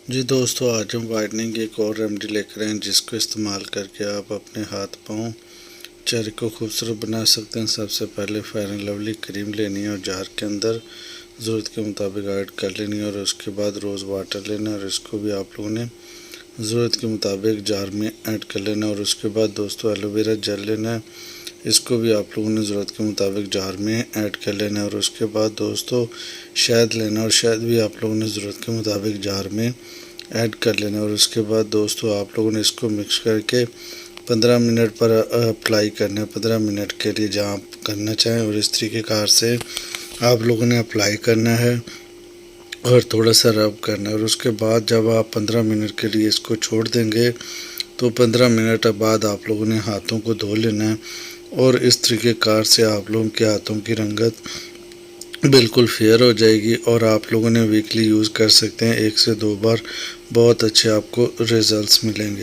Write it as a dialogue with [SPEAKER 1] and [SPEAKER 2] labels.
[SPEAKER 1] जी दोस्तों, आज हम वाइटनिंग की एक और रेमेडी लेकर आए हैं जिसको इस्तेमाल करके आप अपने हाथ पाँव चेहरे को खूबसूरत बना सकते हैं। सबसे पहले फेयर एंड लवली क्रीम लेनी है और जार के अंदर ज़रूरत के मुताबिक ऐड कर लेनी है और उसके बाद रोज़ वाटर लेना है और इसको भी आप लोगों ने ज़रूरत के मुताबिक जार में ऐड कर लेना है। और उसके बाद दोस्तों एलोवेरा जेल लेना है, इसको भी आप लोगों ने ज़रूरत के मुताबिक जार में ऐड कर लेना है। और उसके बाद दोस्तों शहद लेना और शहद भी आप लोगों ने ज़रूरत के मुताबिक जार में ऐड कर लेना। और उसके बाद दोस्तों आप लोगों ने इसको मिक्स करके 15 मिनट पर अप्लाई करना है। 15 मिनट के लिए जहाँ आप करना चाहें और इस तरीके कार से आप लोगों ने अप्लाई करना है और थोड़ा सा रब करना है। और उसके बाद जब आप 15 मिनट के लिए इसको छोड़ देंगे तो 15 मिनट बाद आप लोगों ने हाथों को धो लेना है और इस तरीके कार से आप लोगों के हाथों की रंगत बिल्कुल फेयर हो जाएगी और आप लोगों ने वीकली यूज़ कर सकते हैं 1 से 2 बार। बहुत अच्छे आपको रिजल्ट्स मिलेंगे।